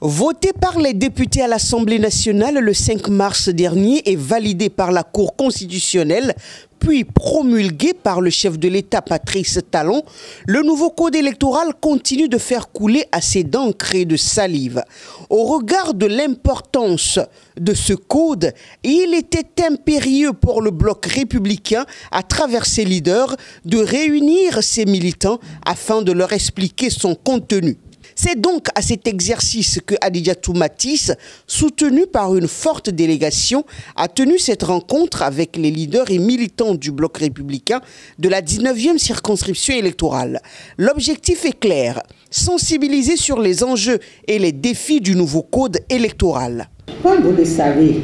Voté par les députés à l'Assemblée nationale le 5 mars dernier et validé par la Cour constitutionnelle, puis promulgué par le chef de l'État Patrice Talon, le nouveau code électoral continue de faire couler assez d'encre et de salive. Au regard de l'importance de ce code, il était impérieux pour le bloc républicain, à travers ses leaders, de réunir ses militants afin de leur expliquer son contenu. C'est donc à cet exercice que Hadijatou Matisse, soutenu par une forte délégation, a tenu cette rencontre avec les leaders et militants du bloc républicain de la 19e circonscription électorale. L'objectif est clair, sensibiliser sur les enjeux et les défis du nouveau code électoral. Comme vous le savez,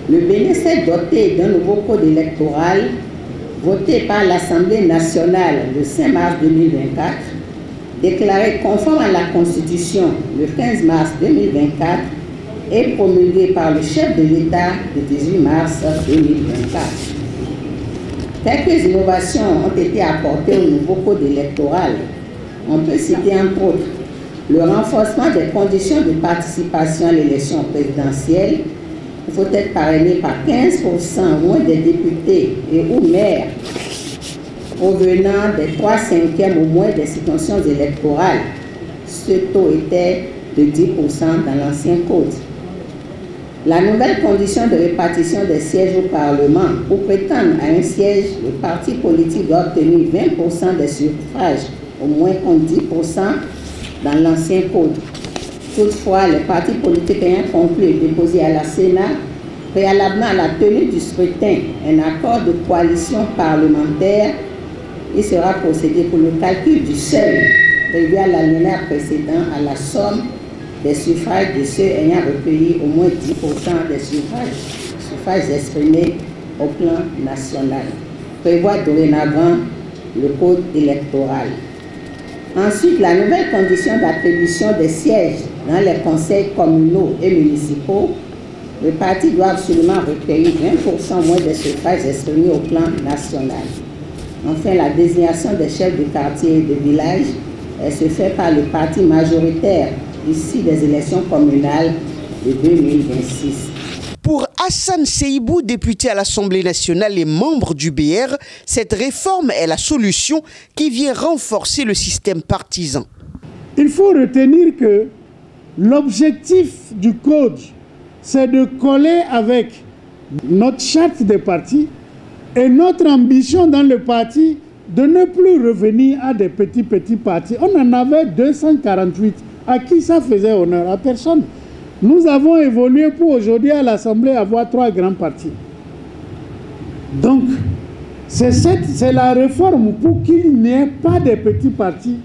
le Bénin s'est doté d'un nouveau code électoral voté par l'Assemblée nationale le 5 mars 2024, déclaré conforme à la Constitution le 15 mars 2024 et promulgué par le chef de l'État le 18 mars 2024. Quelques innovations ont été apportées au nouveau code électoral. On peut citer entre autres le renforcement des conditions de participation à l'élection présidentielle. Il faut être parrainé par 15% moins des députés et ou maires provenant des 3/5 au moins des circonscriptions électorales. Ce taux était de 10% dans l'ancien code. La nouvelle condition de répartition des sièges au Parlement, pour prétendre à un siège, le parti politique doit obtenir 20% des suffrages, au moins contre 10% dans l'ancien code. Toutefois, les partis politiques ayant conclu et déposé à la Sénat, préalablement à la tenue du scrutin, un accord de coalition parlementaire, il sera procédé pour le calcul du seuil prévu à l'alinéa précédent à la somme des suffrages de ceux ayant recueilli au moins 10% des suffrages exprimés au plan national. Prévoit dorénavant le code électoral. Ensuite, la nouvelle condition d'attribution des sièges dans les conseils communaux et municipaux, les partis doivent absolument recueillir 20% moins des suffrages exprimés au plan national. Enfin, la désignation des chefs de quartier et de village, elle se fait par le parti majoritaire ici des élections communales de 2026. Pour Hassan Seibou, député à l'Assemblée nationale et membre du BR, cette réforme est la solution qui vient renforcer le système partisan. Il faut retenir que l'objectif du code, c'est de coller avec notre charte des partis et notre ambition dans le parti de ne plus revenir à des petits partis. On en avait 248. À qui ça faisait honneur? À personne. Nous avons évolué pour aujourd'hui à l'Assemblée avoir 3 grands partis. Donc, c'est la réforme pour qu'il n'y ait pas de petits partis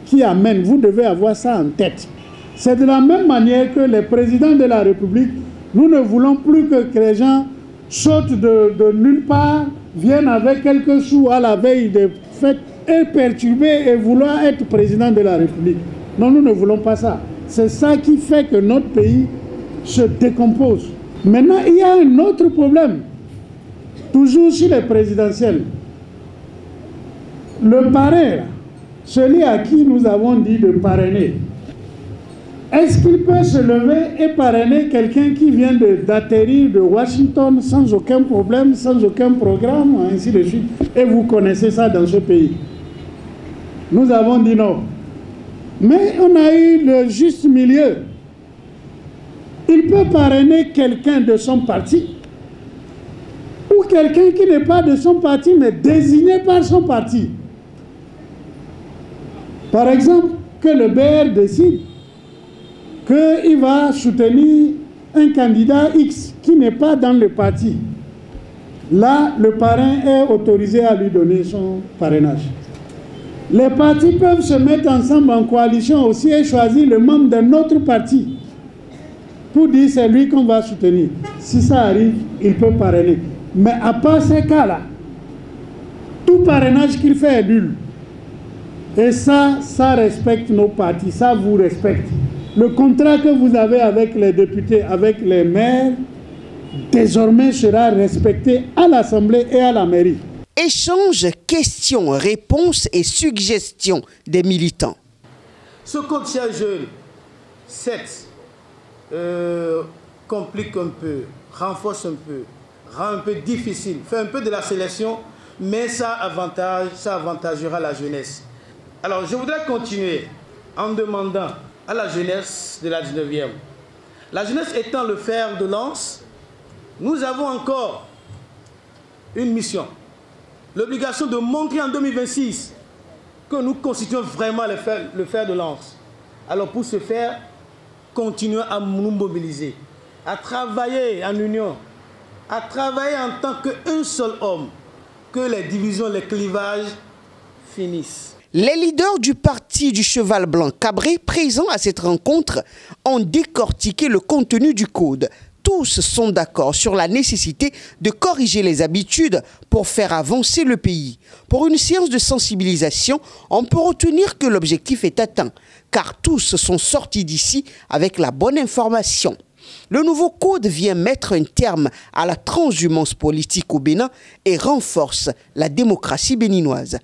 qui amène. Vous devez avoir ça en tête. C'est de la même manière que les présidents de la République, nous ne voulons plus que les gens sautent de nulle part, viennent avec quelques sous à la veille des fêtes et perturber et vouloir être président de la République. Non, nous ne voulons pas ça. C'est ça qui fait que notre pays se décompose. Maintenant, il y a un autre problème. Toujours sur les présidentielles. Le parrain, celui à qui nous avons dit de parrainer, est-ce qu'il peut se lever et parrainer quelqu'un qui vient d'atterrir de Washington sans aucun problème, sans aucun programme, ainsi de suite? Et vous connaissez ça dans ce pays. Nous avons dit non. Mais on a eu le juste milieu. Il peut parrainer quelqu'un de son parti ou quelqu'un qui n'est pas de son parti mais désigné par son parti. Par exemple, que le BR décide qu'il va soutenir un candidat X qui n'est pas dans le parti. Là, le parrain est autorisé à lui donner son parrainage. Les partis peuvent se mettre ensemble en coalition aussi et choisir le membre d'un autre parti pour dire c'est lui qu'on va soutenir. Si ça arrive, il peut parrainer. Mais à part ces cas-là, tout parrainage qu'il fait est nul. Et ça respecte nos partis, ça vous respecte. Le contrat que vous avez avec les députés, avec les maires, désormais sera respecté à l'Assemblée et à la mairie. Échange, questions, réponses et suggestions des militants. Ce code, chers jeunes, certes, complique un peu, renforce un peu, rend un peu difficile, fait un peu de la sélection, mais ça avantagera la jeunesse. Alors, je voudrais continuer en demandant à la jeunesse de la 19e, la jeunesse étant le fer de lance, nous avons encore une mission, l'obligation de montrer en 2026 que nous constituons vraiment le fer de lance. Alors pour ce faire, continuons à nous mobiliser, à travailler en union, à travailler en tant qu'un seul homme, que les divisions, les clivages finissent. Les leaders du parti du Cheval Blanc Cabré, présents à cette rencontre, ont décortiqué le contenu du code. Tous sont d'accord sur la nécessité de corriger les habitudes pour faire avancer le pays. Pour une séance de sensibilisation, on peut retenir que l'objectif est atteint, car tous sont sortis d'ici avec la bonne information. Le nouveau code vient mettre un terme à la transhumance politique au Bénin et renforce la démocratie béninoise.